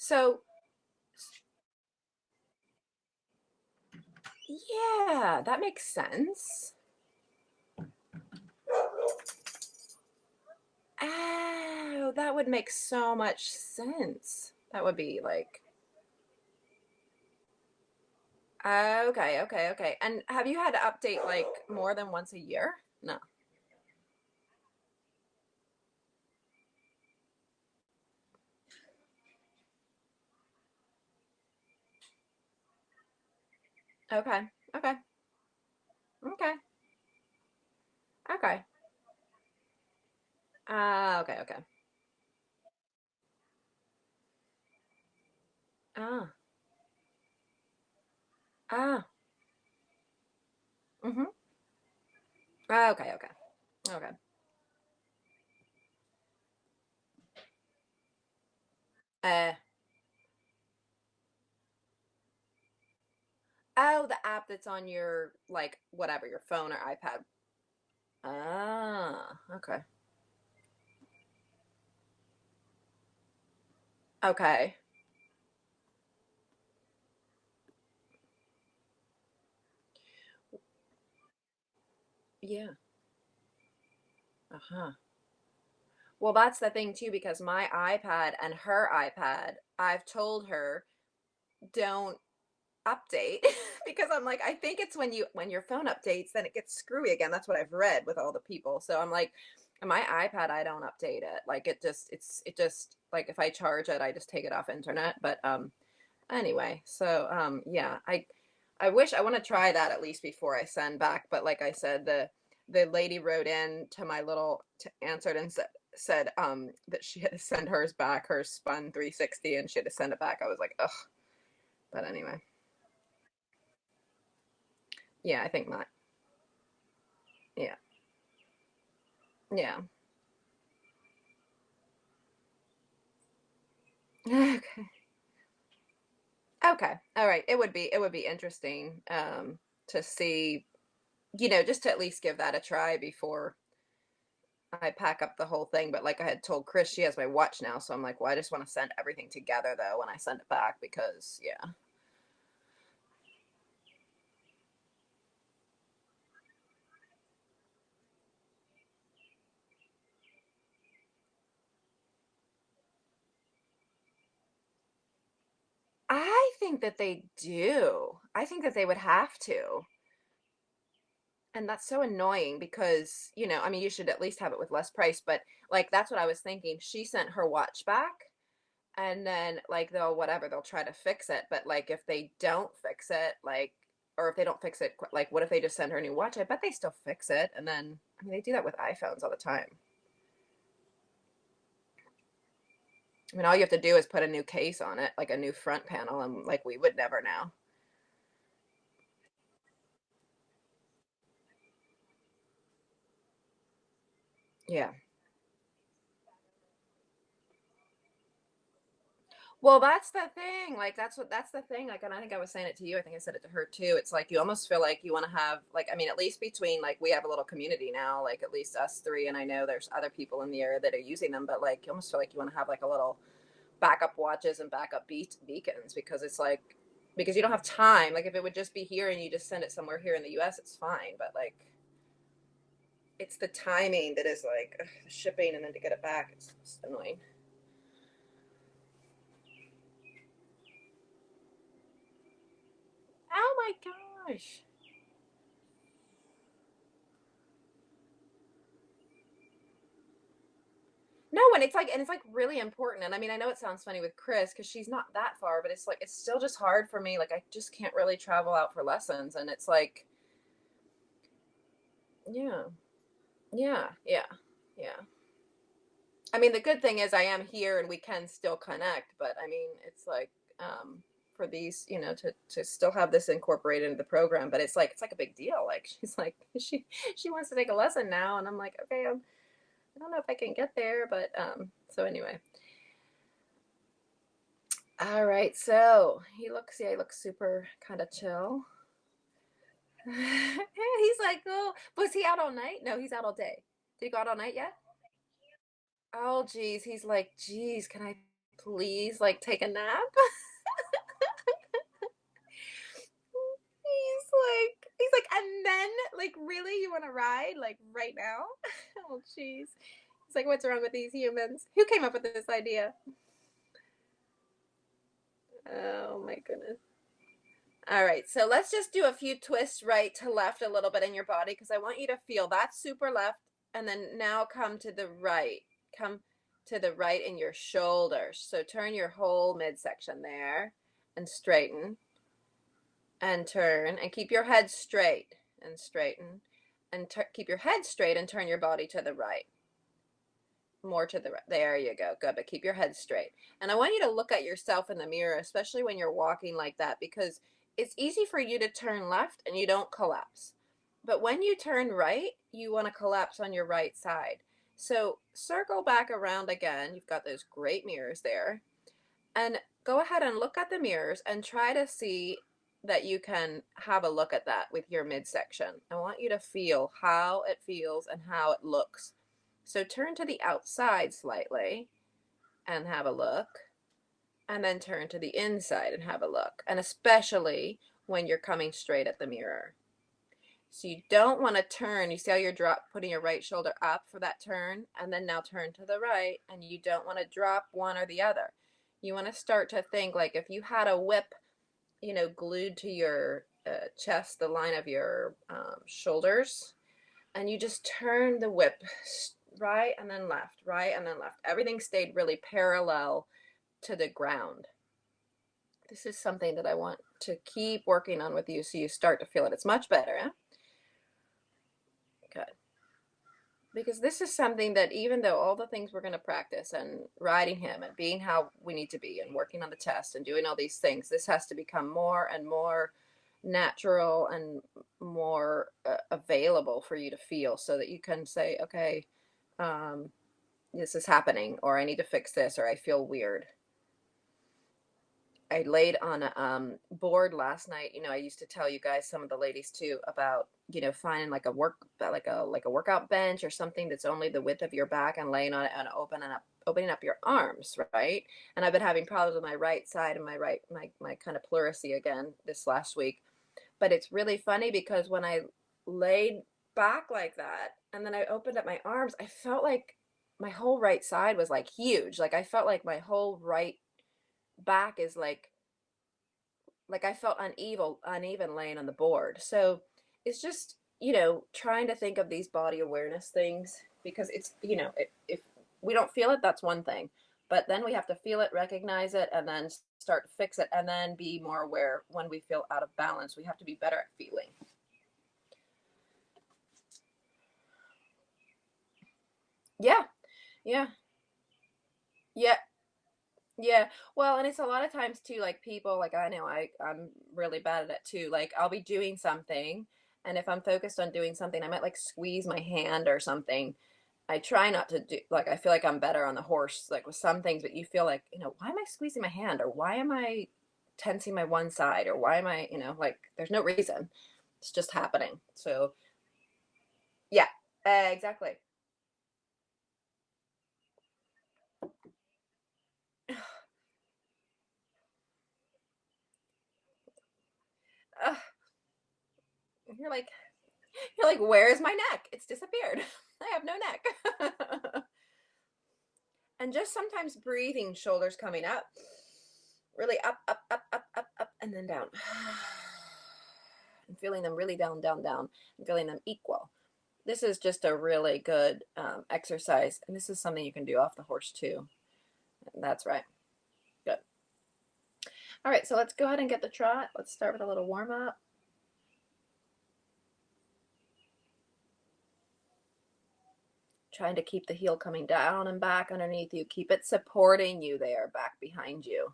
So, yeah, that makes sense. Oh, that would make so much sense. That would be like, okay, okay, okay. And have you had to update like more than once a year? No. Okay. Okay. Okay. Okay. Okay, okay. Ah. Ah. Mm-hmm. Okay, okay. Okay. Uh oh, the app that's on your like whatever, your phone or iPad. Ah, okay. Okay. Yeah. Uh-huh. Well, that's the thing too, because my iPad and her iPad, I've told her don't update because I'm like, I think it's when your phone updates, then it gets screwy again. That's what I've read with all the people. So I'm like, my iPad, I don't update it. Like it just like if I charge it, I just take it off internet. But anyway, so yeah, I wish I want to try that at least before I send back. But like I said, the lady wrote in to my little answered and said that she had to send hers back, her spun 360, and she had to send it back. I was like, ugh. But anyway, yeah, I think my yeah, yeah. Okay. Okay. All right. It would be interesting to see, just to at least give that a try before I pack up the whole thing. But like I had told Chris, she has my watch now, so I'm like, well, I just want to send everything together though when I send it back because yeah. I think that they do. I think that they would have to. And that's so annoying because, I mean, you should at least have it with less price, but like that's what I was thinking. She sent her watch back and then like they'll try to fix it, but like if they don't fix it, like or if they don't fix it, like what if they just send her a new watch? I bet they still fix it, and then I mean they do that with iPhones all the time. I mean all you have to do is put a new case on it, like a new front panel, and like we would never know. Yeah. Well, that's the thing. Like that's the thing. Like, and I think I was saying it to you. I think I said it to her too. It's like you almost feel like you want to have like I mean, at least between like we have a little community now, like at least us three, and I know there's other people in the area that are using them, but like you almost feel like you want to have like a little backup watches and backup beacons because it's like because you don't have time. Like if it would just be here and you just send it somewhere here in the U.S., it's fine. But like it's the timing that is like ugh, shipping and then to get it back, it's annoying. Oh my gosh. No, and it's like really important. And I mean, I know it sounds funny with Chris because she's not that far, but it's like it's still just hard for me. Like I just can't really travel out for lessons, and it's like, yeah, yeah, yeah, yeah. I mean, the good thing is I am here and we can still connect, but I mean, it's like for these, to still have this incorporated into the program, but it's like a big deal. Like she's like she wants to take a lesson now, and I'm like, okay, I don't know if I can get there, but so anyway. All right, so yeah, he looks super kind of chill. He's like, oh, was he out all night? No, he's out all day. Did he go out all night yet? Oh, geez. He's like, geez, can I Please, like, take a nap. He's like, and then, like, really, you want to ride, like, right now? Oh, jeez. He's like, what's wrong with these humans? Who came up with this idea? Oh my goodness. All right, so let's just do a few twists right to left a little bit in your body because I want you to feel that super left, and then now come to the right. Come to the right in your shoulders. So turn your whole midsection there and straighten and turn and keep your head straight and straighten and keep your head straight and turn your body to the right. More to the right. There you go. Good. But keep your head straight. And I want you to look at yourself in the mirror, especially when you're walking like that, because it's easy for you to turn left and you don't collapse. But when you turn right, you want to collapse on your right side. So circle back around again. You've got those great mirrors there. And go ahead and look at the mirrors and try to see that you can have a look at that with your midsection. I want you to feel how it feels and how it looks. So turn to the outside slightly and have a look, and then turn to the inside and have a look, and especially when you're coming straight at the mirror. So you don't want to turn. You see how you're putting your right shoulder up for that turn, and then now turn to the right, and you don't want to drop one or the other. You want to start to think like if you had a whip, glued to your chest, the line of your shoulders, and you just turn the whip right and then left, right and then left. Everything stayed really parallel to the ground. This is something that I want to keep working on with you so you start to feel it. It's much better, eh? Good. Because this is something that even though all the things we're going to practice and riding him and being how we need to be and working on the test and doing all these things, this has to become more and more natural and more available for you to feel so that you can say, okay, this is happening, or I need to fix this, or I feel weird. I laid on a board last night. I used to tell you guys, some of the ladies too, about finding like a workout bench or something that's only the width of your back and laying on it and opening up your arms, right? And I've been having problems with my right side and my kind of pleurisy again this last week. But it's really funny because when I laid back like that and then I opened up my arms, I felt like my whole right side was like huge. Like I felt like my whole right back is like I felt uneven laying on the board. So it's just, trying to think of these body awareness things because it's, if we don't feel it, that's one thing. But then we have to feel it, recognize it, and then start to fix it, and then be more aware when we feel out of balance. We have to be better at feeling. Yeah, yeah, yeah, yeah. Well, and it's a lot of times too, like people, like I know I'm really bad at it too. Like I'll be doing something, and if I'm focused on doing something, I might like squeeze my hand or something. I try not to do like I feel like I'm better on the horse, like with some things, but you feel like, why am I squeezing my hand, or why am I tensing my one side, or why am I, like there's no reason. It's just happening. So yeah, exactly. Ugh, you're like you're like, where's my neck? It's disappeared. I have no neck. And just sometimes breathing, shoulders coming up, really up, up, up, up, up, up, and then down. And feeling them really down, down, down, and feeling them equal. This is just a really good exercise, and this is something you can do off the horse too. That's right. Good. All right, so let's go ahead and get the trot. Let's start with a little warm up. Trying to keep the heel coming down and back underneath you. Keep it supporting you there, back behind you.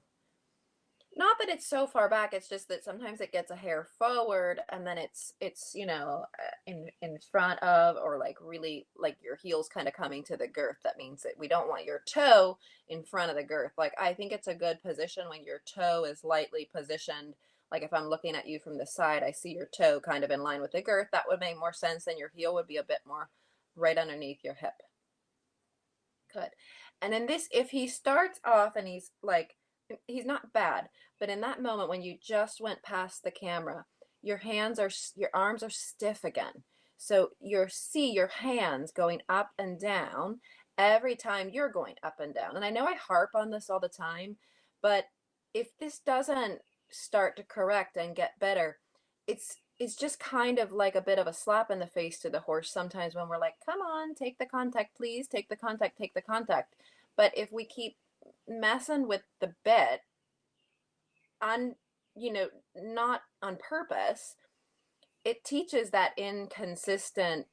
Not that it's so far back, it's just that sometimes it gets a hair forward and then it's in front of, or like really like your heel's kind of coming to the girth. That means that we don't want your toe in front of the girth. Like I think it's a good position when your toe is lightly positioned. Like if I'm looking at you from the side, I see your toe kind of in line with the girth. That would make more sense, and your heel would be a bit more right underneath your hip. Good. And in this, if he starts off and he's like, he's not bad, but in that moment when you just went past the camera, your arms are stiff again. So you see your hands going up and down every time you're going up and down. And I know I harp on this all the time, but if this doesn't start to correct and get better, it's just kind of like a bit of a slap in the face to the horse sometimes when we're like, come on, take the contact, please, take the contact, take the contact. But if we keep messing with the bit on, you know, not on purpose, it teaches that inconsistent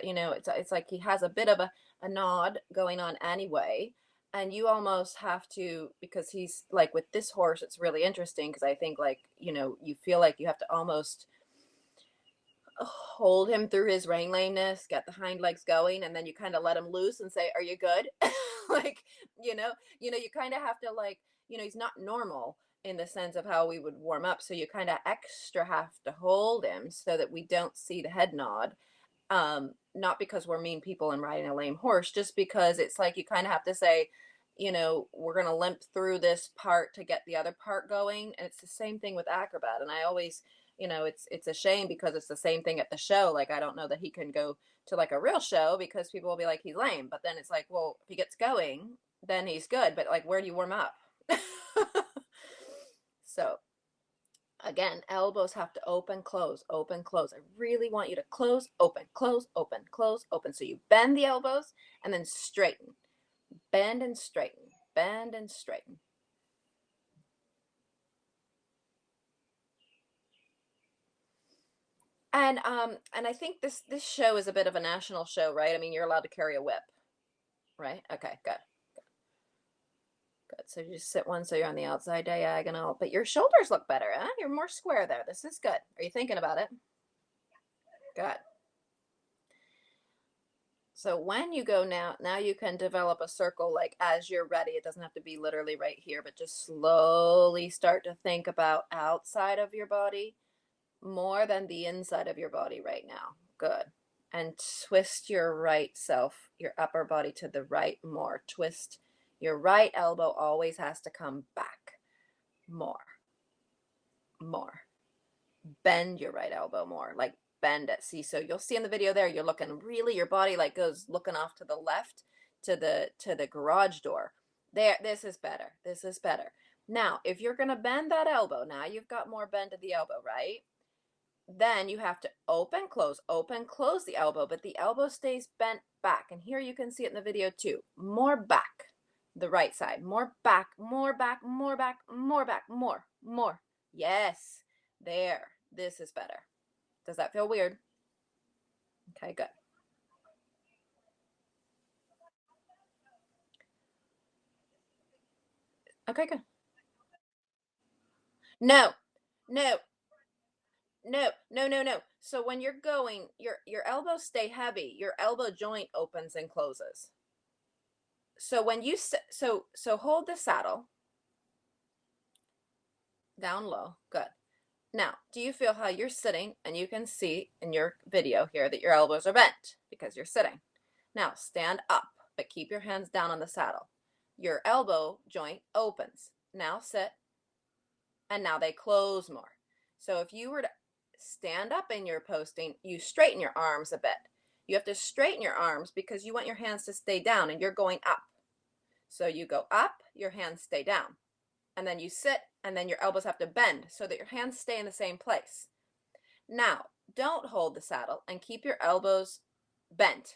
you know, it's like he has a bit of a nod going on anyway. And you almost have to, because he's like with this horse, it's really interesting because I think like, you know, you feel like you have to almost hold him through his rein lameness, get the hind legs going, and then you kind of let him loose and say, "Are you good?" Like, you kind of have to like, he's not normal in the sense of how we would warm up, so you kind of extra have to hold him so that we don't see the head nod. Not because we're mean people and riding a lame horse, just because it's like you kind of have to say, we're gonna limp through this part to get the other part going, and it's the same thing with acrobat. And I always it's a shame because it's the same thing at the show. Like, I don't know that he can go to like a real show because people will be like, he's lame. But then it's like, well, if he gets going, then he's good. But like, where do you warm up? So again, elbows have to open, close, open, close. I really want you to close, open, close, open, close, open. So you bend the elbows and then straighten. Bend and straighten. Bend and straighten. And I think this show is a bit of a national show, right? I mean, you're allowed to carry a whip, right? Okay, good. Good. So you just sit one so you're on the outside diagonal, but your shoulders look better, huh? You're more square there. This is good. Are you thinking about it? Good. So when you go now you can develop a circle like as you're ready. It doesn't have to be literally right here, but just slowly start to think about outside of your body more than the inside of your body right now. Good. And twist your right self, your upper body to the right more. Twist your right elbow always has to come back. More. More. Bend your right elbow more. Like bend it. See, so you'll see in the video there, you're looking really, your body like goes looking off to the left to the garage door. There, this is better. This is better. Now, if you're gonna bend that elbow, now you've got more bend of the elbow, right? Then you have to open, close the elbow, but the elbow stays bent back. And here you can see it in the video too. More back, the right side. More back, more back, more back, more back, more. Yes, there. This is better. Does that feel weird? Okay, good. Okay, good. No, no, no. So when you're going, your elbows stay heavy. Your elbow joint opens and closes. So when you so hold the saddle down low. Good. Now, do you feel how you're sitting and you can see in your video here that your elbows are bent because you're sitting? Now, stand up, but keep your hands down on the saddle. Your elbow joint opens. Now sit, and now they close more. So if you were to stand up in your posting, you straighten your arms a bit. You have to straighten your arms because you want your hands to stay down and you're going up. So you go up, your hands stay down. And then you sit, and then your elbows have to bend so that your hands stay in the same place. Now, don't hold the saddle and keep your elbows bent.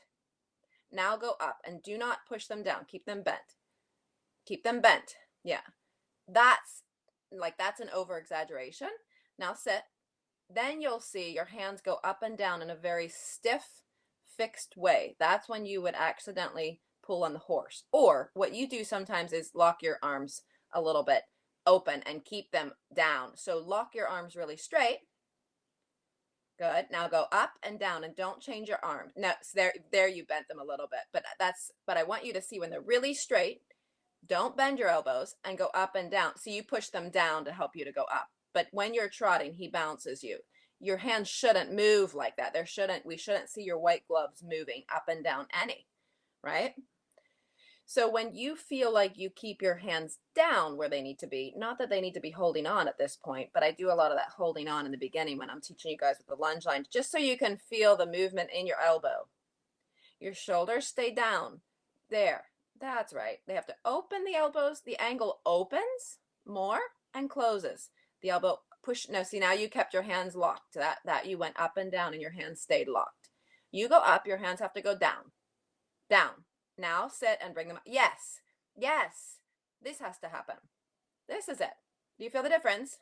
Now go up and do not push them down. Keep them bent. Keep them bent. Yeah. That's an over exaggeration. Now sit. Then you'll see your hands go up and down in a very stiff, fixed way. That's when you would accidentally pull on the horse. Or what you do sometimes is lock your arms a little bit open and keep them down. So lock your arms really straight. Good. Now go up and down and don't change your arms. Now there you bent them a little bit, but I want you to see when they're really straight, don't bend your elbows and go up and down. So you push them down to help you to go up. But when you're trotting, he bounces you. Your hands shouldn't move like that. We shouldn't see your white gloves moving up and down any, right? So when you feel like you keep your hands down where they need to be, not that they need to be holding on at this point, but I do a lot of that holding on in the beginning when I'm teaching you guys with the lunge line, just so you can feel the movement in your elbow. Your shoulders stay down. There. That's right. They have to open the elbows. The angle opens more and closes. The elbow push. No, see, now you kept your hands locked. That you went up and down and your hands stayed locked. You go up, your hands have to go down. Down. Now sit and bring them up. Yes. Yes. This has to happen. This is it. Do you feel the difference?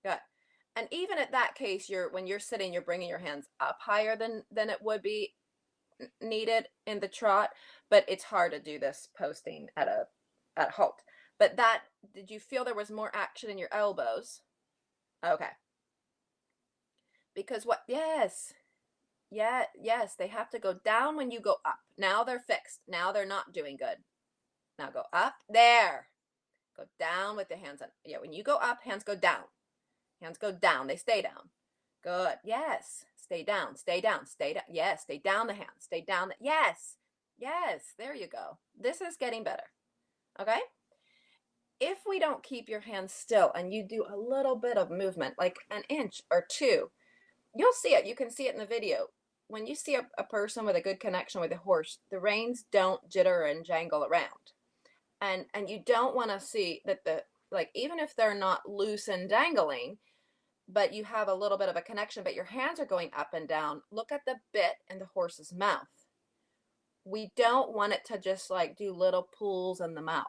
Good. And even at that case, when you're sitting, you're bringing your hands up higher than it would be needed in the trot, but it's hard to do this posting at halt. But did you feel there was more action in your elbows? Okay. Because yes. Yeah, yes, they have to go down when you go up. Now they're fixed. Now they're not doing good. Now go up. There. Go down with the hands on. Yeah, when you go up, hands go down. Hands go down. They stay down. Good. Yes. Stay down. Stay down. Stay down. Yes. Stay down the hands. Stay down. Yes. Yes. There you go. This is getting better. Okay? If we don't keep your hands still and you do a little bit of movement, like an inch or two, you'll see it. You can see it in the video. When you see a person with a good connection with a horse, the reins don't jitter and jangle around. And you don't want to see that even if they're not loose and dangling, but you have a little bit of a connection, but your hands are going up and down, look at the bit in the horse's mouth. We don't want it to just like do little pulls in the mouth.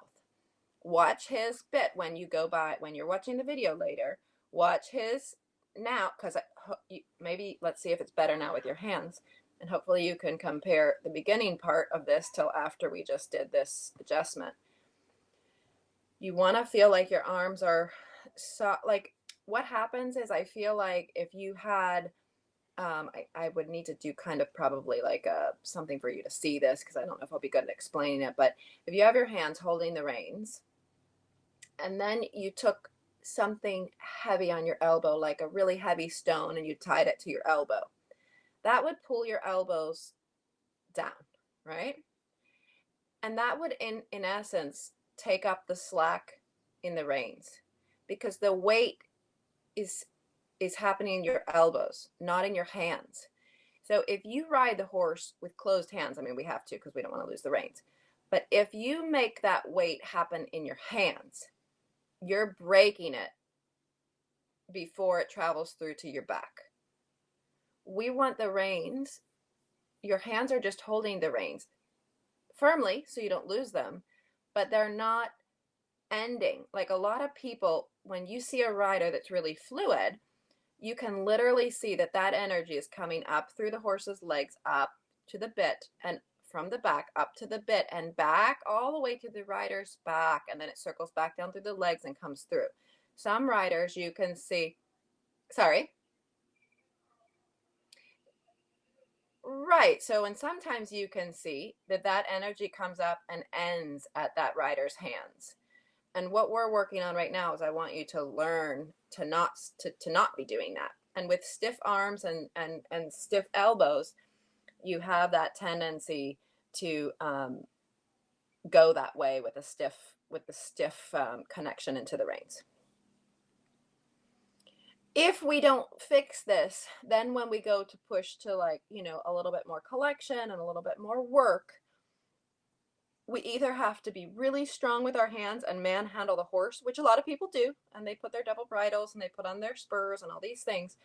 Watch his bit when you're watching the video later. Watch his now, because maybe let's see if it's better now with your hands. And hopefully you can compare the beginning part of this till after we just did this adjustment. You want to feel like your arms are like what happens is I feel like if you had I would need to do kind of probably like something for you to see this because I don't know if I'll be good at explaining it, but if you have your hands holding the reins and then you took something heavy on your elbow, like a really heavy stone, and you tied it to your elbow, that would pull your elbows down, right? And that would in essence take up the slack in the reins because the weight is happening in your elbows, not in your hands. So if you ride the horse with closed hands, I mean, we have to because we don't want to lose the reins. But if you make that weight happen in your hands, you're breaking it before it travels through to your back. We want the reins. Your hands are just holding the reins firmly so you don't lose them, but they're not ending. Like a lot of people, when you see a rider that's really fluid, you can literally see that energy is coming up through the horse's legs, up to the bit, and from the back up to the bit and back all the way to the rider's back, and then it circles back down through the legs and comes through. Some riders you can see, sorry. Right. So, and sometimes you can see that energy comes up and ends at that rider's hands. And what we're working on right now is I want you to learn to not be doing that. And with stiff arms and stiff elbows, you have that tendency to go that way with the stiff connection into the reins. If we don't fix this, then when we go to push to a little bit more collection and a little bit more work, we either have to be really strong with our hands and manhandle the horse, which a lot of people do, and they put their double bridles and they put on their spurs and all these things,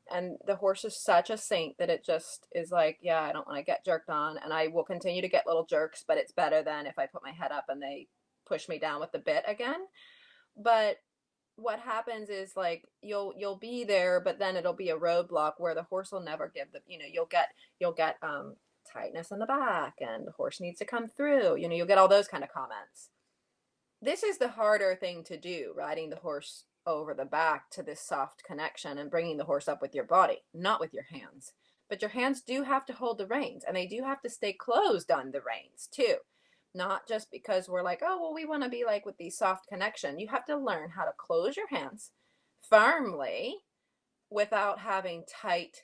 and the horse is such a saint that it just is like, yeah, I don't want to get jerked on, and I will continue to get little jerks, but it's better than if I put my head up and they push me down with the bit again. But what happens is you'll be there, but then it'll be a roadblock where the horse will never give you'll get tightness in the back and the horse needs to come through, you'll get all those kind of comments. This is the harder thing to do, riding the horse over the back to this soft connection and bringing the horse up with your body, not with your hands. But your hands do have to hold the reins, and they do have to stay closed on the reins too. Not just because we're like, oh, well, we want to be like with the soft connection. You have to learn how to close your hands firmly without having tight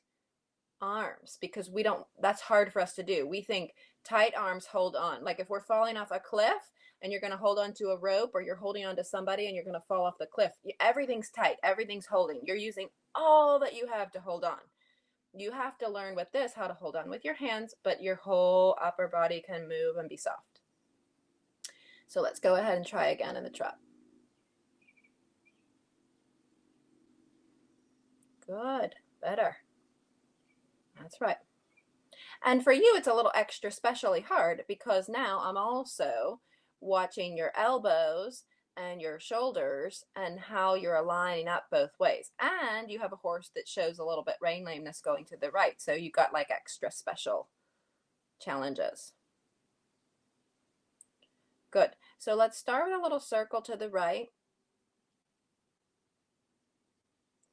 arms because we don't, that's hard for us to do. We think tight arms hold on. Like if we're falling off a cliff and you're going to hold on to a rope, or you're holding on to somebody and you're going to fall off the cliff, everything's tight, everything's holding. You're using all that you have to hold on. You have to learn with this how to hold on with your hands, but your whole upper body can move and be soft. So let's go ahead and try again in the trot. Good, better. That's right. And for you, it's a little extra specially hard because now I'm also watching your elbows and your shoulders and how you're aligning up both ways. And you have a horse that shows a little bit rein lameness going to the right. So you got like extra special challenges. Good. So let's start with a little circle to the right.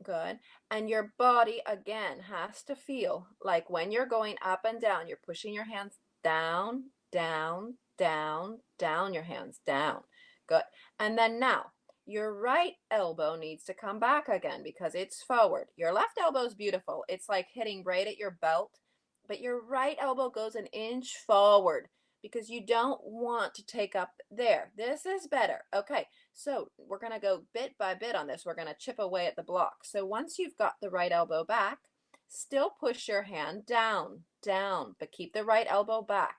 Good. And your body, again, has to feel like when you're going up and down, you're pushing your hands down, down, down, down, your hands down. Good. And then now, your right elbow needs to come back again because it's forward. Your left elbow is beautiful. It's like hitting right at your belt, but your right elbow goes an inch forward because you don't want to take up there. This is better. Okay. So we're going to go bit by bit on this. We're going to chip away at the block. So once you've got the right elbow back, still push your hand down, down, but keep the right elbow back.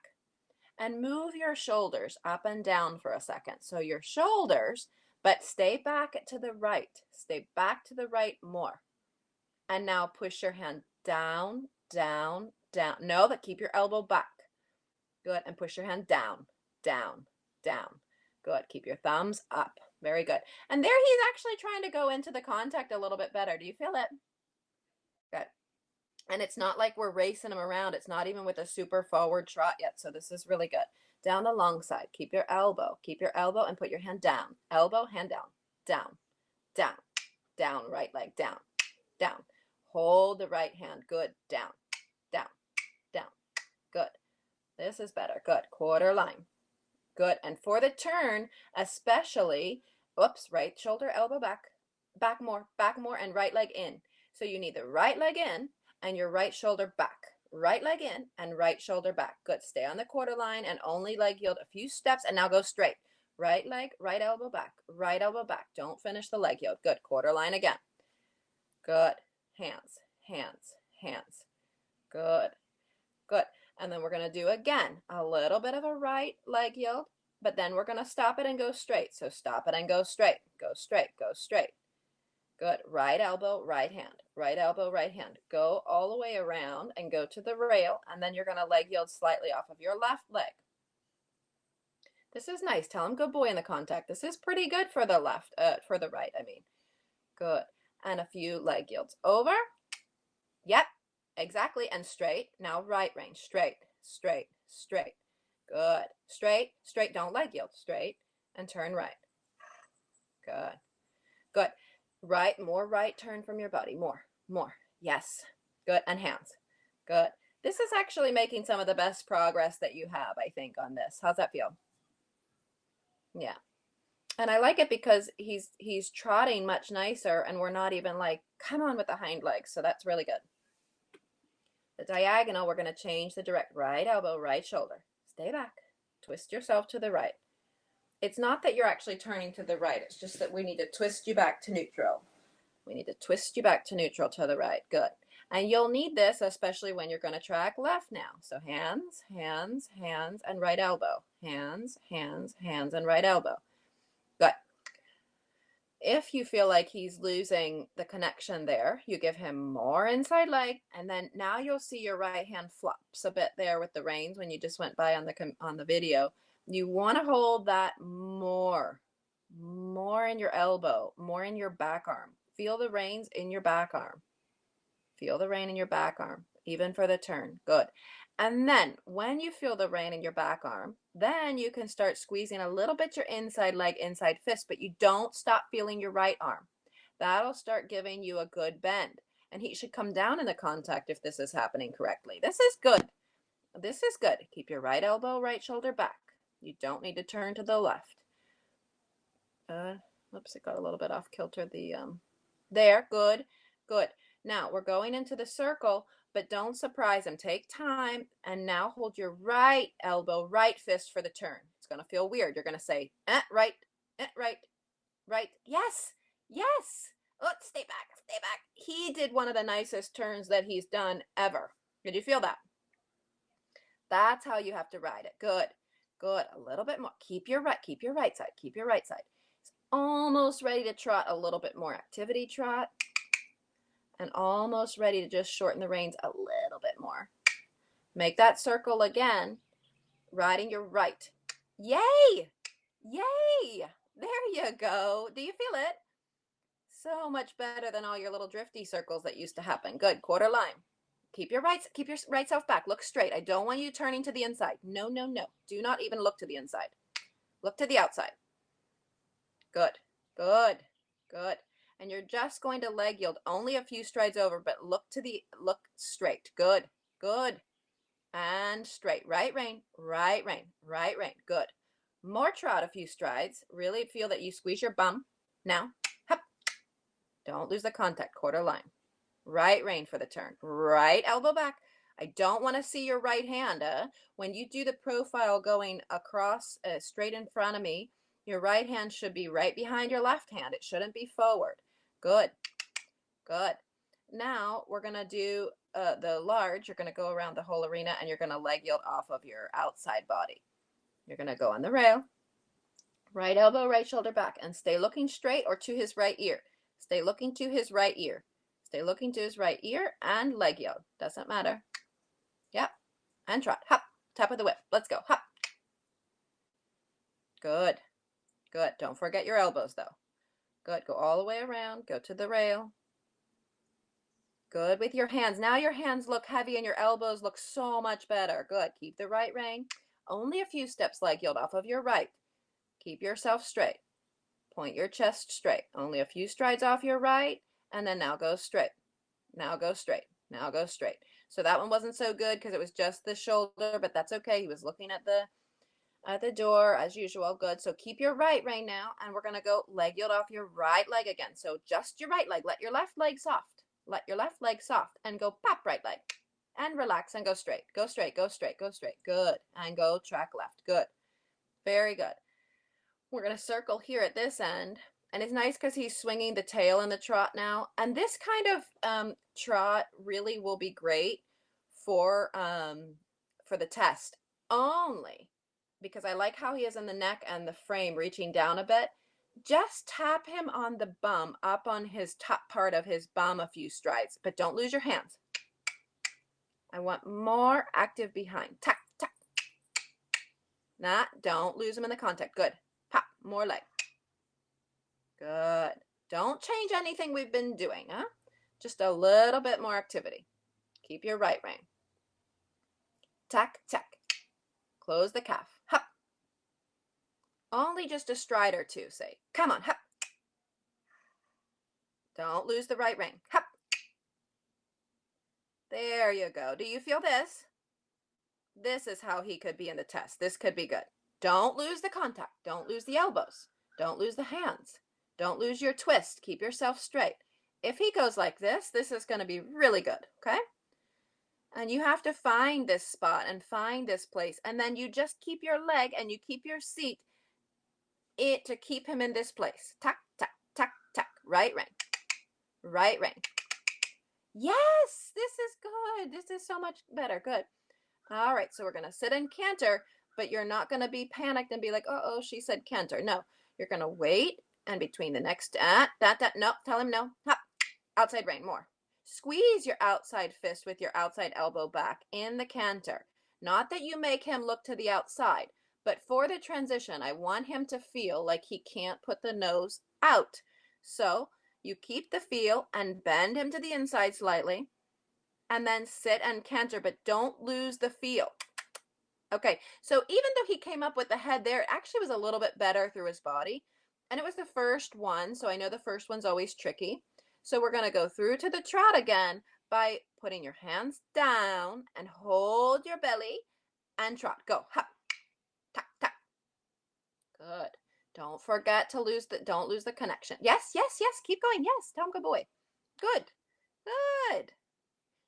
And move your shoulders up and down for a second. So your shoulders, but stay back to the right. Stay back to the right more. And now push your hand down, down, down. No, but keep your elbow back. Good. And push your hand down, down, down. Good. Keep your thumbs up. Very good. And there he's actually trying to go into the contact a little bit better. Do you feel it? Good. And it's not like we're racing him around. It's not even with a super forward trot yet. So this is really good. Down the long side. Keep your elbow. Keep your elbow and put your hand down. Elbow, hand down. Down, down, down. Right leg down, down. Hold the right hand. Good. Down, down, down. Good. This is better. Good. Quarter line. Good. And for the turn, especially, whoops, right shoulder, elbow back, back more, and right leg in. So you need the right leg in and your right shoulder back. Right leg in and right shoulder back. Good. Stay on the quarter line and only leg yield a few steps and now go straight. Right leg, right elbow back, right elbow back. Don't finish the leg yield. Good. Quarter line again. Good. Hands, hands, hands. Good. Good. And then we're going to do again a little bit of a right leg yield, but then we're going to stop it and go straight. So stop it and go straight, go straight, go straight. Good. Right elbow, right hand, right elbow, right hand. Go all the way around and go to the rail, and then you're going to leg yield slightly off of your left leg. This is nice. Tell him good boy in the contact. This is pretty good for the left, for the right, I mean. Good. And a few leg yields. Over. Yep. Exactly. And straight. Now right range. Straight, straight, straight. Good. Straight, straight. Don't leg yield. Straight. And turn right. Good. Good. Right. More right turn from your body. More. More. Yes. Good. And hands. Good. This is actually making some of the best progress that you have, I think, on this. How's that feel? Yeah. And I like it because he's trotting much nicer and we're not even like, come on with the hind legs. So that's really good. The diagonal, we're going to change the direct. Right elbow, right shoulder. Stay back. Twist yourself to the right. It's not that you're actually turning to the right. It's just that we need to twist you back to neutral. We need to twist you back to neutral to the right. Good. And you'll need this, especially when you're going to track left now. So hands, hands, hands, and right elbow. Hands, hands, hands, and right elbow. Good. If you feel like he's losing the connection there, you give him more inside leg, and then now you'll see your right hand flops a bit there with the reins when you just went by on the video. You want to hold that more in your elbow, more in your back arm. Feel the reins in your back arm. Feel the rein in your back arm, even for the turn. Good. And then when you feel the rein in your back arm, then you can start squeezing a little bit your inside leg, inside fist, but you don't stop feeling your right arm. That'll start giving you a good bend. And he should come down in the contact if this is happening correctly. This is good. This is good. Keep your right elbow, right shoulder back. You don't need to turn to the left. Oops, it got a little bit off kilter. There, good, good. Now we're going into the circle, but don't surprise him. Take time and now hold your right elbow, right fist for the turn. It's going to feel weird. You're going to say, right, right, right. Yes, yes. Oh, stay back, stay back. He did one of the nicest turns that he's done ever. Did you feel that? That's how you have to ride it. Good, good. A little bit more. Keep your right side. Keep your right side. It's almost ready to trot a little bit more activity trot. And almost ready to just shorten the reins a little bit more. Make that circle again, riding your right. Yay! Yay! There you go. Do you feel it? So much better than all your little drifty circles that used to happen. Good. Quarter line. Keep your right self back. Look straight. I don't want you turning to the inside. No, no, no. Do not even look to the inside. Look to the outside. Good. Good. Good. And you're just going to leg yield only a few strides over, but look straight. Good. Good. And straight. Right rein, right rein, right rein. Good. More trot a few strides. Really feel that you squeeze your bum. Now, hop. Don't lose the contact. Quarter line. Right rein for the turn. Right elbow back. I don't want to see your right hand. When you do the profile going across straight in front of me, your right hand should be right behind your left hand. It shouldn't be forward. Good. Good. Now we're going to do the large. You're going to go around the whole arena and you're going to leg yield off of your outside body. You're going to go on the rail. Right elbow, right shoulder back, and stay looking straight or to his right ear. Stay looking to his right ear. Stay looking to his right ear and leg yield. Doesn't matter. Yep. And trot. Hop. Tap of the whip. Let's go. Hop. Good. Good. Don't forget your elbows though. Good. Go all the way around. Go to the rail. Good with your hands. Now your hands look heavy and your elbows look so much better. Good. Keep the right rein. Only a few steps leg yield off of your right. Keep yourself straight. Point your chest straight. Only a few strides off your right. And then now go straight. Now go straight. Now go straight. So that one wasn't so good because it was just the shoulder, but that's okay. He was looking at the door as usual. Good. So keep your right rein now, and we're gonna go leg yield off your right leg again. So just your right leg. Let your left leg soft. Let your left leg soft and go pop right leg. And relax and go straight. Go straight. Go straight. Go straight. Good. And go track left. Good. Very good. We're gonna circle here at this end. And it's nice because he's swinging the tail in the trot now. And this kind of trot really will be great for the test. Only because I like how he is in the neck and the frame reaching down a bit. Just tap him on the bum, up on his top part of his bum a few strides. But don't lose your hands. I want more active behind. Tap, tap. Nah, don't lose him in the contact. Good. Pop, more leg. Good. Don't change anything we've been doing, huh? Just a little bit more activity. Keep your right rein. Tack, tack. Close the calf. Hop. Only just a stride or two, say. Come on, hop. Don't lose the right rein. Hop. There you go. Do you feel this? This is how he could be in the test. This could be good. Don't lose the contact. Don't lose the elbows. Don't lose the hands. Don't lose your twist. Keep yourself straight. If he goes like this is going to be really good, okay? And you have to find this spot and find this place. And then you just keep your leg and you keep your seat to keep him in this place. Tack, tack, tack, tack. Right rein. Right rein. Yes, this is good. This is so much better. Good. All right, so we're going to sit and canter, but you're not going to be panicked and be like, uh-oh, she said canter. No, you're going to wait. And between the next, no, tell him no. Hop, outside rein, more. Squeeze your outside fist with your outside elbow back in the canter. Not that you make him look to the outside, but for the transition, I want him to feel like he can't put the nose out. So you keep the feel and bend him to the inside slightly, and then sit and canter, but don't lose the feel. Okay, so even though he came up with the head there, it actually was a little bit better through his body. And it was the first one, so I know the first one's always tricky. So we're going to go through to the trot again by putting your hands down and hold your belly and trot. Go. Hop. Tap, tap. Good. Don't forget to don't lose the connection. Yes, yes, yes. Keep going. Yes. Tom, good boy. Good. Good.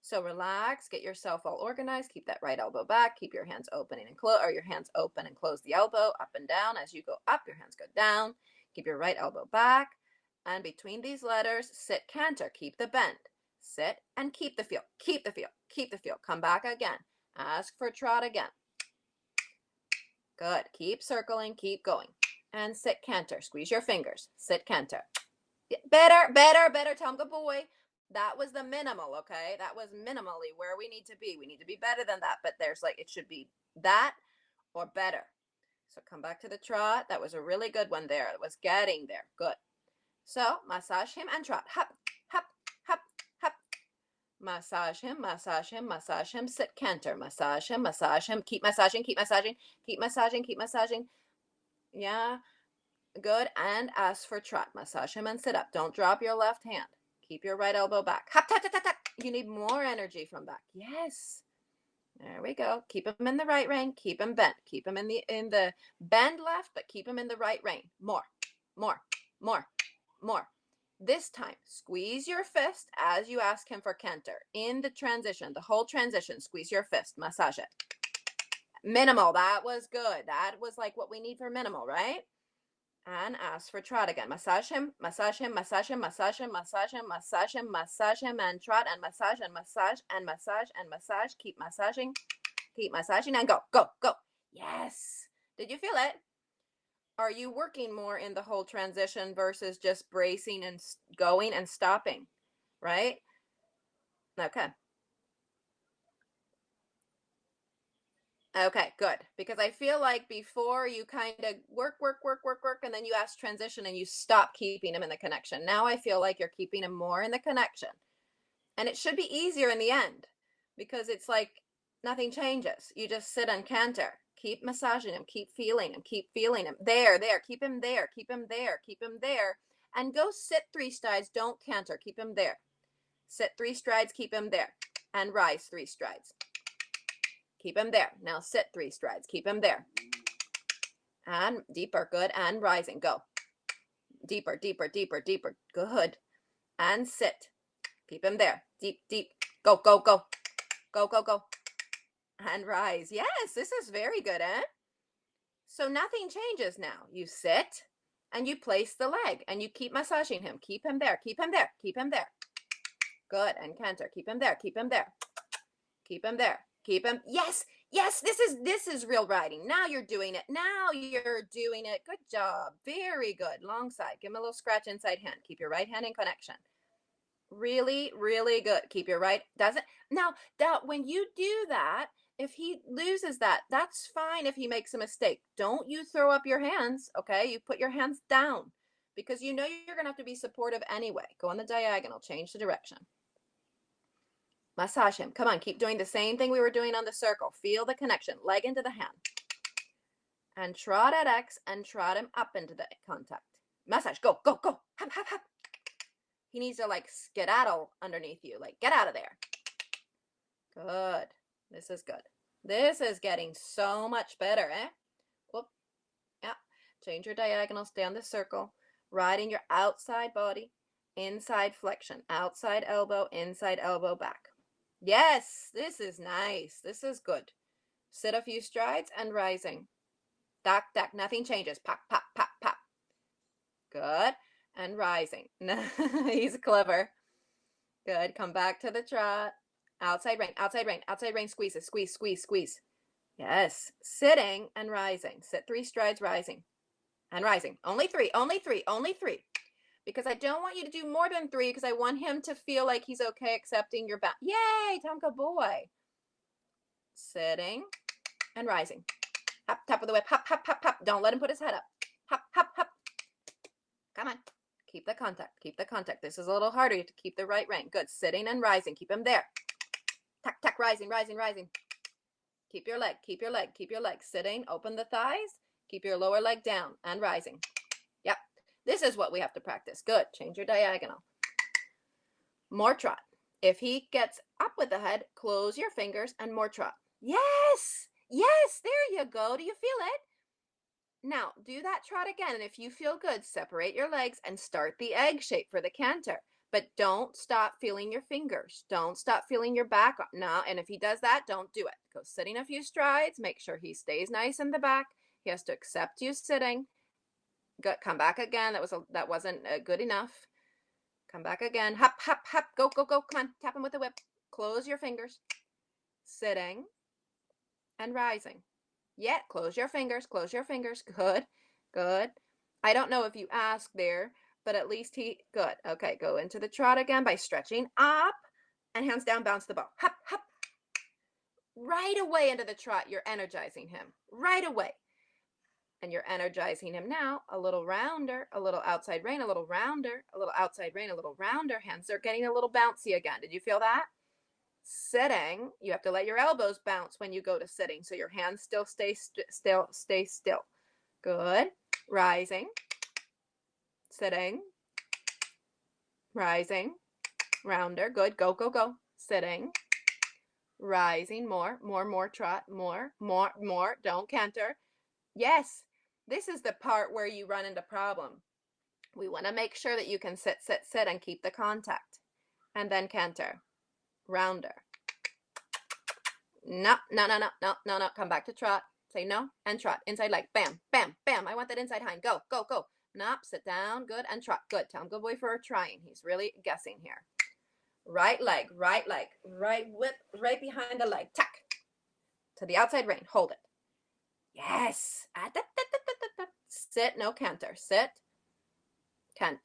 So relax, get yourself all organized, keep that right elbow back, keep your hands open and close, or your hands open and close the elbow, up and down. As you go up, your hands go down. Keep your right elbow back. And between these letters, sit canter, keep the bend. Sit and keep the feel, keep the feel, keep the feel. Come back again. Ask for trot again. Good. Keep circling, keep going. And sit canter. Squeeze your fingers. Sit canter. Better, better, better, Tomka boy. That was the minimal, okay? That was minimally where we need to be. We need to be better than that, but there's like, it should be that or better. So come back to the trot. That was a really good one there. It was getting there. Good. So massage him and trot. Hop, hop, hop, hop. Massage him, massage him, massage him. Sit canter. Massage him, massage him. Keep massaging, keep massaging, keep massaging, keep massaging. Yeah. Good. And ask for trot. Massage him and sit up. Don't drop your left hand. Keep your right elbow back. Hop, tap, tap, tap, tap. You need more energy from back. Yes. There we go. Keep him in the right rein. Keep him bent. Keep him in the bend left, but keep him in the right rein. More, more, more, more. This time, squeeze your fist as you ask him for canter. In the transition, the whole transition, squeeze your fist. Massage it. Minimal. That was good. That was like what we need for minimal, right? And ask for trot again. Massage him, massage him, massage him, massage him, massage him, massage him, massage him, and trot and massage and massage and massage and massage. Keep massaging and go, go, go. Yes. Did you feel it? Are you working more in the whole transition versus just bracing and going and stopping? Right? Okay. Okay, good. Because I feel like before you kind of work, and then you ask transition and you stop keeping them in the connection. Now I feel like you're keeping them more in the connection. And it should be easier in the end because it's like nothing changes. You just sit and canter. Keep massaging him, keep feeling him, keep feeling him. There, keep him there, keep him there, keep him there. And go sit 3 strides, don't canter, keep him there. Sit 3 strides, keep him there. And rise 3 strides. Keep him there. Now sit 3 strides. Keep him there. And deeper. Good. And rising. Go. Deeper, deeper, deeper, deeper. Good. And sit. Keep him there. Deep, deep. Go, go, go. Go, go, go. And rise. Yes, this is very good, eh? So nothing changes now. You sit and you place the leg and you keep massaging him. Keep him there. Keep him there. Keep him there. Good. And canter. Keep him there. Keep him there. Keep him there. Keep him. Yes, yes, this is real riding. Now you're doing it. Now you're doing it. Good job. Very good. Long side. Give him a little scratch inside hand. Keep your right hand in connection. Really, really good. Keep your right. Doesn't now that when you do that, if he loses that, that's fine if he makes a mistake. Don't you throw up your hands, okay? You put your hands down because you know you're going to have to be supportive anyway. Go on the diagonal. Change the direction. Massage him. Come on, keep doing the same thing we were doing on the circle. Feel the connection. Leg into the hand. And trot at X and trot him up into the contact. Massage. Go, go, go. Hop, hop, hop. He needs to like skedaddle underneath you. Like, get out of there. Good. This is good. This is getting so much better, eh? Whoop. Yeah. Change your diagonal. Stay on the circle. Riding your outside body. Inside flexion. Outside elbow. Inside elbow back. Yes, this is nice. This is good. Sit a few strides and rising. Duck, duck. Nothing changes. Pop, pop, pop, pop. Good. And rising. He's clever. Good. Come back to the trot. Outside rein, outside rein, outside rein. Squeeze it. Squeeze, squeeze, squeeze. Yes. Sitting and rising. Sit 3 strides, rising. And rising. Only 3, only 3, only 3. Because I don't want you to do more than 3 because I want him to feel like he's okay accepting your back. Yay, Tomka boy. Sitting and rising. Hop, top of the whip. Hop, hop, hop, hop. Don't let him put his head up. Hop, hop, hop. Come on. Keep the contact. Keep the contact. This is a little harder. You have to keep the right rein. Good. Sitting and rising. Keep him there. Tack, tack, rising, rising, rising. Keep your leg. Keep your leg. Keep your leg. Sitting. Open the thighs. Keep your lower leg down and rising. Yep. This is what we have to practice. Good. Change your diagonal. More trot. If he gets up with the head, close your fingers and more trot. Yes. Yes. There you go. Do you feel it? Now, do that trot again. And if you feel good, separate your legs and start the egg shape for the canter. But don't stop feeling your fingers. Don't stop feeling your back. No, and if he does that, don't do it. Go sitting a few strides. Make sure he stays nice in the back. He has to accept you sitting. Good. Come back again. That wasn't good enough. Come back again. Hop, hop, hop. Go, go, go. Come on. Tap him with the whip. Close your fingers. Sitting and rising. Yeah, close your fingers. Close your fingers. Good. Good. I don't know if you asked there, but at least good. Okay, go into the trot again by stretching up and hands down, bounce the ball. Hop, hop. Right away into the trot, you're energizing him. Right away. And you're energizing him now. A little rounder, a little outside rein, a little rounder, a little outside rein, a little rounder. Hands are getting a little bouncy again. Did you feel that? Sitting, you have to let your elbows bounce when you go to sitting, so your hands still stay still. Good. Rising, sitting, rising, rounder. Good. Go, go, go. Sitting, rising, more, trot, more. Don't canter. Yes, this is the part where you run into problem. We want to make sure that you can sit and keep the contact, and then canter. Rounder. No. Come back to trot. Say no and trot. Inside leg. Bam, bam, bam. I want that inside hind. Go, go, go. Nope. Sit down. Good. And trot. Good. Tell him good boy for trying. He's really guessing here. Right leg. Right whip right behind the leg. Tuck. To the outside rein. Hold it. Yes. Sit. No canter. Sit.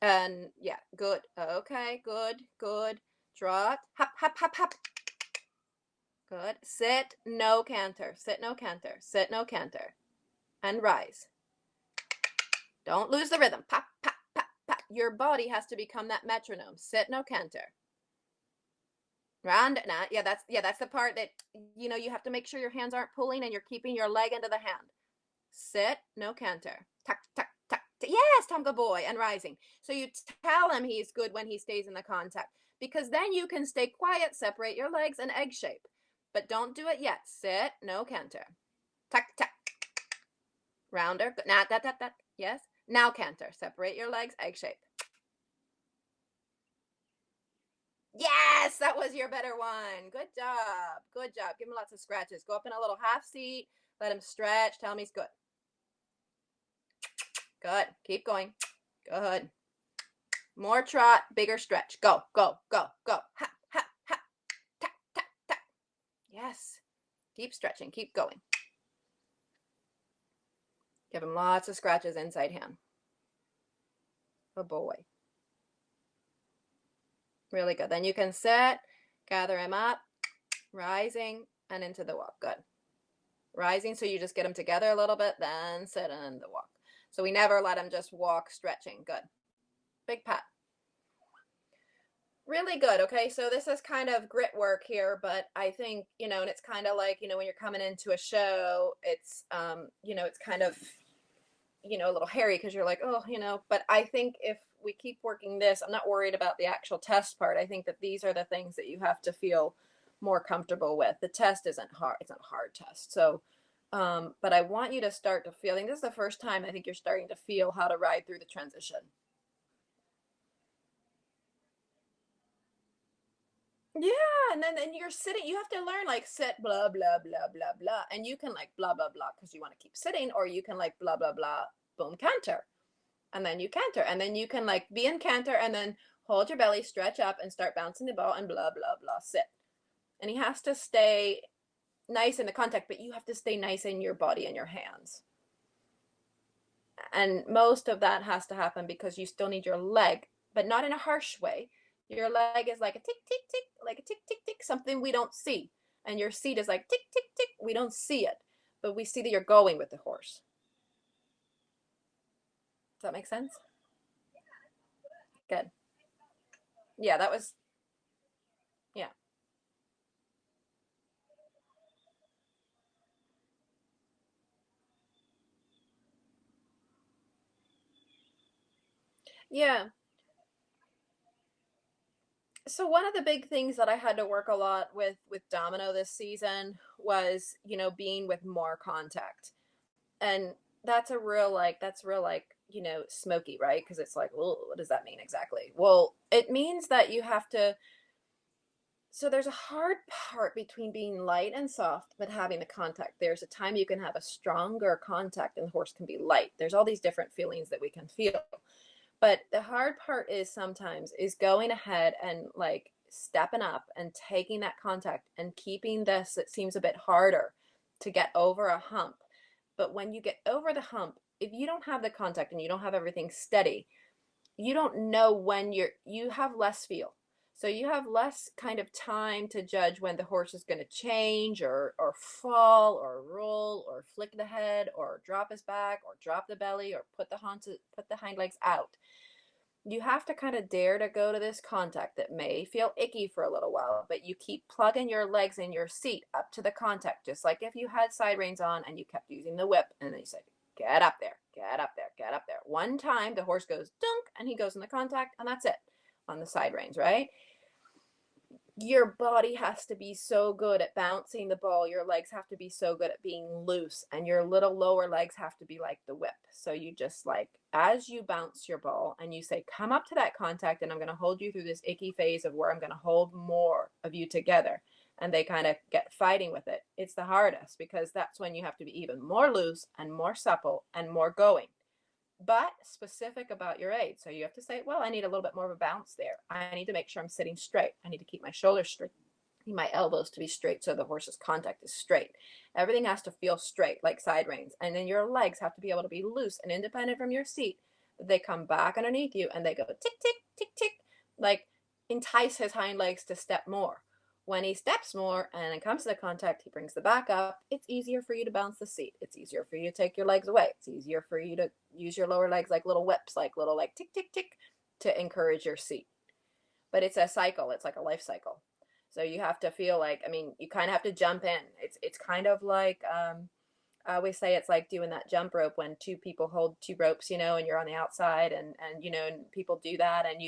And yeah. Good. Okay. Good. Trot. Hop, hop, hop, hop. Good. Sit, no canter. Sit, no canter. Sit, no canter. And rise. Don't lose the rhythm. Pop, pop, pop, pop. Your body has to become that metronome. Sit, no canter. Round. Nah, yeah, that's the part that you have to make sure your hands aren't pulling and you're keeping your leg into the hand. Sit, no canter. Tuck, tuck, tuck. Yes, Tom, good boy. And rising. So you tell him he's good when he stays in the contact, because then you can stay quiet, separate your legs, and egg shape. But don't do it yet. Sit, no canter. Tuck, tuck. Rounder. Nah, that. Yes. Now canter. Separate your legs, egg shape. Yes, that was your better one. Good job. Good job. Give him lots of scratches. Go up in a little half seat. Let him stretch. Tell him he's good. Good. Keep going. Good. More trot, bigger stretch. Go, go, go, go. Ha, ha, ha. Tuck, tuck, tuck. Yes. Keep stretching. Keep going. Give him lots of scratches inside hand. Good boy. Really good. Then you can sit, gather him up, rising, and into the walk. Good. Rising, so you just get him together a little bit, then sit and in the walk. So we never let him just walk stretching. Good. Big pat. Really good. Okay, so this is kind of grit work here, but I think, and it's kind of like, when you're coming into a show, it's, it's kind of, a little hairy because you're like, oh, but I think if we keep working this, I'm not worried about the actual test part. I think that these are the things that you have to feel more comfortable with. The test isn't hard. It's not a hard test. So, but I want you to start to feel, I think this is the first time I think you're starting to feel how to ride through the transition. Yeah, and then you're sitting, you have to learn like sit, blah, blah, blah, blah, blah. And you can like blah, blah, blah, because you want to keep sitting, or you can like blah, blah, blah, boom, canter. And then you canter. And then you can like be in canter and then hold your belly, stretch up and start bouncing the ball and blah, blah, blah, sit. And he has to stay nice in the contact, but you have to stay nice in your body and your hands. And most of that has to happen because you still need your leg, but not in a harsh way. Your leg is like a tick, tick, tick, like a tick, tick, tick, something we don't see. And your seat is like tick, tick, tick. We don't see it, but we see that you're going with the horse. Does that make sense? Good. Yeah, that was, yeah. Yeah. So one of the big things that I had to work a lot with Domino this season was, being with more contact. And that's real like smoky, right? Because it's like, well, what does that mean exactly? Well, it means that you have to. So there's a hard part between being light and soft, but having the contact. There's a time you can have a stronger contact and the horse can be light. There's all these different feelings that we can feel. But the hard part is sometimes is going ahead and like stepping up and taking that contact and keeping this. It seems a bit harder to get over a hump. But when you get over the hump, if you don't have the contact and you don't have everything steady, you don't know when you have less feel. So you have less kind of time to judge when the horse is going to change or fall or roll or flick the head or drop his back or drop the belly or put the hind legs out. You have to kind of dare to go to this contact that may feel icky for a little while, but you keep plugging your legs in your seat up to the contact, just like if you had side reins on and you kept using the whip and then you said, get up there, get up there, get up there. One time the horse goes dunk and he goes in the contact and that's it on the side reins, right? Your body has to be so good at bouncing the ball. Your legs have to be so good at being loose, and your little lower legs have to be like the whip. So you just like, as you bounce your ball and you say, come up to that contact, and I'm going to hold you through this icky phase of where I'm going to hold more of you together. And they kind of get fighting with it. It's the hardest because that's when you have to be even more loose and more supple and more going, but specific about your aid. So you have to say, well, I need a little bit more of a bounce there. I need to make sure I'm sitting straight. I need to keep my shoulders straight. I need my elbows to be straight so the horse's contact is straight. Everything has to feel straight, like side reins. And then your legs have to be able to be loose and independent from your seat. They come back underneath you and they go tick, tick, tick, tick, like entice his hind legs to step more. When he steps more and it comes to the contact, he brings the back up. It's easier for you to bounce the seat. It's easier for you to take your legs away. It's easier for you to use your lower legs like little whips, like little like tick, tick, tick to encourage your seat. But it's a cycle. It's like a life cycle. So you have to feel like, I mean, you kind of have to jump in. It's kind of like I always say it's like doing that jump rope when two people hold two ropes, and you're on the outside and and people do that and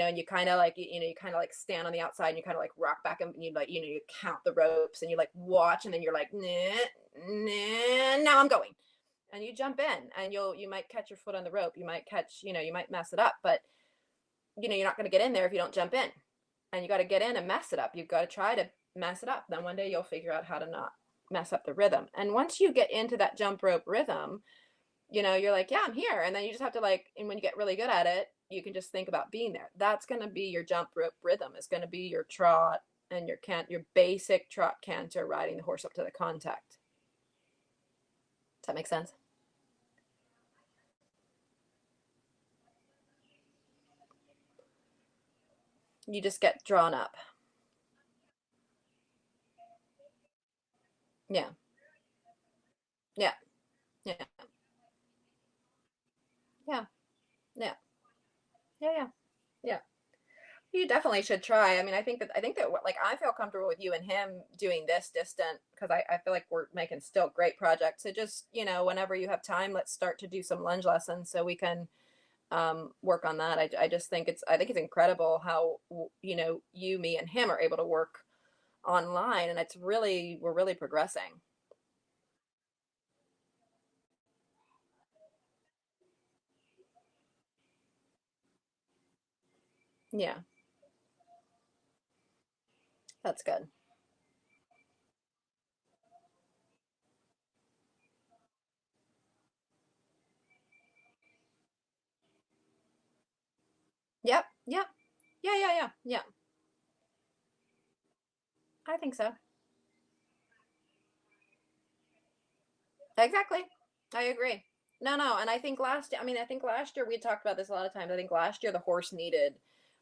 and you kind of like you kind of like stand on the outside and you kind of like rock back and you like you count the ropes and you like watch and then you're like nah, nah, now I'm going. And you jump in and you might catch your foot on the rope, you might catch, you might mess it up, but you're not going to get in there if you don't jump in. And you got to get in and mess it up. You've got to try to mess it up. Then one day you'll figure out how to not mess up the rhythm. And once you get into that jump rope rhythm, you're like, yeah, I'm here. And then you just have to and when you get really good at it, you can just think about being there. That's going to be your jump rope rhythm. It's going to be your trot and your basic trot canter, riding the horse up to the contact. Does that make sense? You just get drawn up. Yeah. Yeah. Yeah. Yeah. Yeah. Yeah. Yeah. Yeah. You definitely should try. I mean, I think that like I feel comfortable with you and him doing this distant because I feel like we're making still great projects. So just, whenever you have time, let's start to do some lunge lessons so we can work on that. I just think it's incredible how, you, me, and him are able to work online, and we're really progressing. Yeah, that's good. Yep, yep, yeah, yeah, yeah, yeah. I think so. Exactly. I agree. No, no, and I think last year we talked about this a lot of times. I think last year the horse needed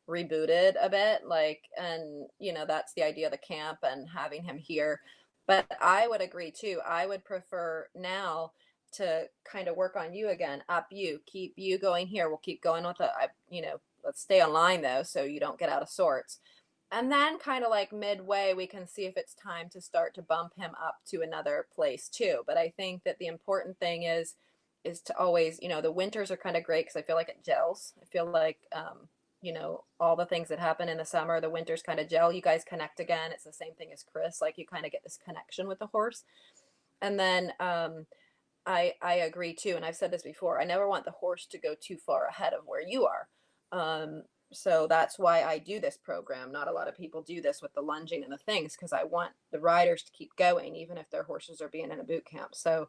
rebooted a bit, like, and that's the idea of the camp and having him here. But I would agree too. I would prefer now to kind of work on you again, up you, keep you going here. We'll keep going with let's stay online though, so you don't get out of sorts. And then kind of like midway, we can see if it's time to start to bump him up to another place too. But I think that the important thing is to always, the winters are kind of great because I feel like it gels. I feel like, all the things that happen in the summer, the winters kind of gel. You guys connect again. It's the same thing as Chris. Like you kind of get this connection with the horse. And then I agree too, and I've said this before. I never want the horse to go too far ahead of where you are. Um, so that's why I do this program. Not a lot of people do this with the lunging and the things because I want the riders to keep going, even if their horses are being in a boot camp. So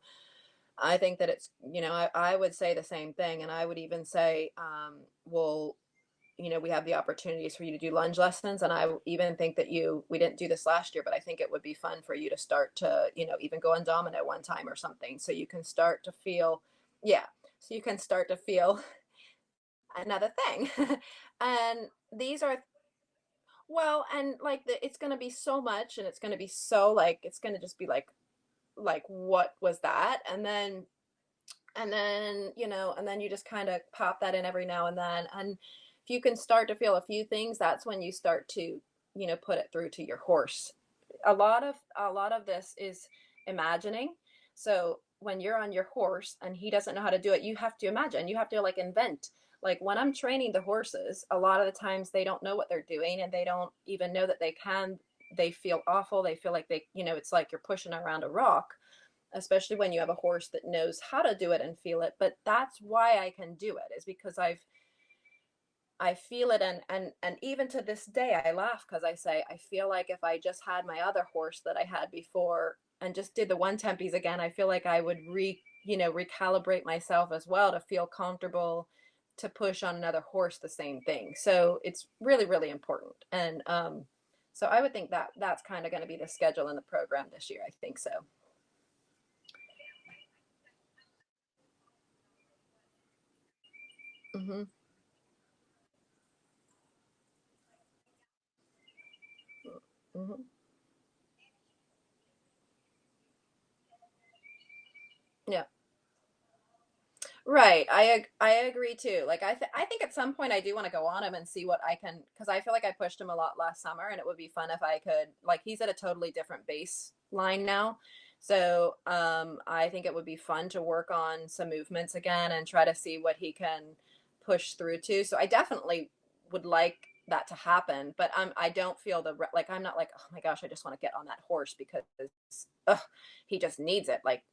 I think that it's, I would say the same thing, and I would even say, well, we have the opportunities for you to do lunge lessons. And I even think that we didn't do this last year, but I think it would be fun for you to start to, even go on domino one time or something. So you can start to feel, yeah, so you can start to feel another thing. And these are, well, and like it's going to be so much and it's going to be so like, it's going to just be like, what was that? And then you just kind of pop that in every now and then. And if you can start to feel a few things, that's when you start to, put it through to your horse. A lot of this is imagining. So when you're on your horse and he doesn't know how to do it, you have to imagine. You have to like invent. Like when I'm training the horses, a lot of the times they don't know what they're doing and they don't even know that they can. They feel awful. They feel like it's like you're pushing around a rock, especially when you have a horse that knows how to do it and feel it. But that's why I can do it, is because I feel it. And even to this day I laugh because I say I feel like if I just had my other horse that I had before and just did the one tempies again, I feel like I would recalibrate myself as well to feel comfortable to push on another horse the same thing. So it's really, really important. And so I would think that that's kind of going to be the schedule in the program this year. I think so. Hmm. Hmm. Yeah. Right. I agree too. Like I think at some point I do want to go on him and see what I can, because I feel like I pushed him a lot last summer and it would be fun if I could, like, he's at a totally different baseline now. So I think it would be fun to work on some movements again and try to see what he can push through to. So I definitely would like that to happen, but I don't feel like I'm not like, oh my gosh, I just want to get on that horse because ugh, he just needs it. Like,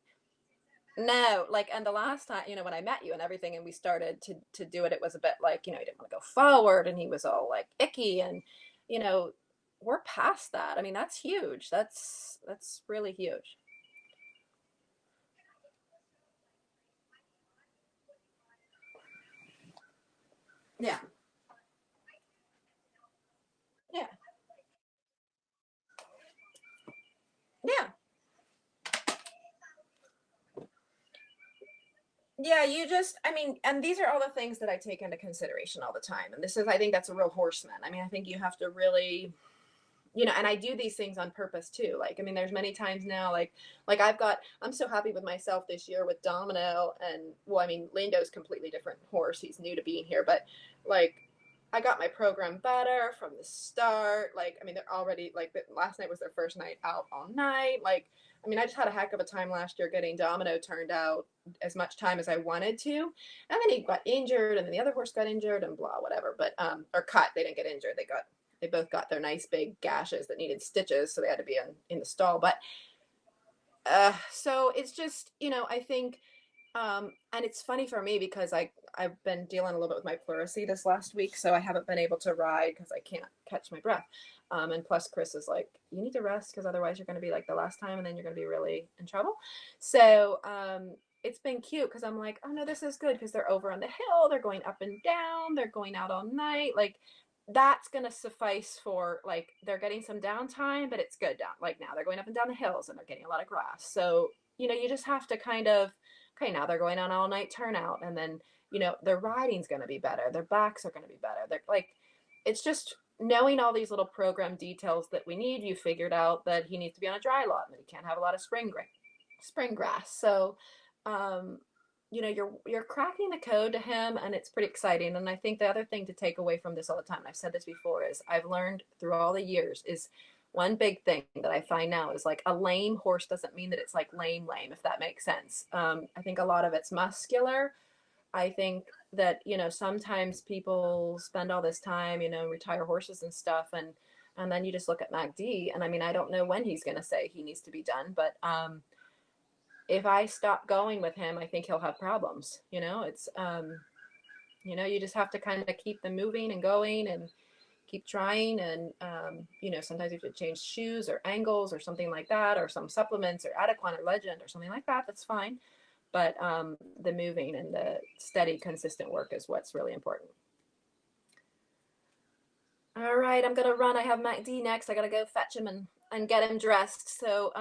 no, like, and the last time, when I met you and everything, and we started to do it, it was a bit like, he didn't want to go forward, and he was all like icky, and you know, we're past that. I mean, that's huge. That's really huge. Yeah, yeah, yeah. Yeah, I mean, and these are all the things that I take into consideration all the time. And I think that's a real horseman. I mean, I think you have to really, and I do these things on purpose too. Like, I mean, there's many times now, like I'm so happy with myself this year with Domino. And well, I mean, Lindo's completely different horse. He's new to being here, but like, I got my program better from the start. Like, I mean, they're already like, last night was their first night out all night. Like, I mean, I just had a heck of a time last year getting Domino turned out as much time as I wanted to. And then he got injured, and then the other horse got injured, and blah, whatever. But or cut. They didn't get injured. They both got their nice big gashes that needed stitches, so they had to be in the stall. But so it's just, I think, and it's funny for me because I've been dealing a little bit with my pleurisy this last week, so I haven't been able to ride because I can't catch my breath. And plus, Chris is like, you need to rest because otherwise you're going to be like the last time, and then you're going to be really in trouble. So it's been cute because I'm like, oh no, this is good because they're over on the hill, they're going up and down, they're going out all night, like that's gonna suffice for like they're getting some downtime, but it's good down. Like now they're going up and down the hills and they're getting a lot of grass. So you just have to kind of, okay, now they're going on all night turnout, and then their riding's going to be better, their backs are going to be better. They're like, it's just knowing all these little program details that we need. You figured out that he needs to be on a dry lot and that he can't have a lot of spring grass. So um you're cracking the code to him, and it's pretty exciting. And I think the other thing to take away from this all the time, and I've said this before, is I've learned through all the years is one big thing that I find now is like a lame horse doesn't mean that it's like lame, if that makes sense. I think a lot of it's muscular. I think that sometimes people spend all this time, retire horses and stuff, and then you just look at MacD, and I mean, I don't know when he's going to say he needs to be done, but if I stop going with him, I think he'll have problems. It's you just have to kind of keep them moving and going and keep trying. And sometimes you have to change shoes or angles or something like that, or some supplements or Adequan or Legend or something like that. That's fine. But the moving and the steady, consistent work is what's really important. All right, I'm gonna run. I have MacD next. I gotta go fetch him and get him dressed. So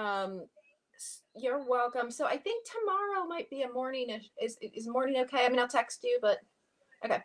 you're welcome. So I think tomorrow might be a morning. Is morning okay? I mean, I'll text you, but okay.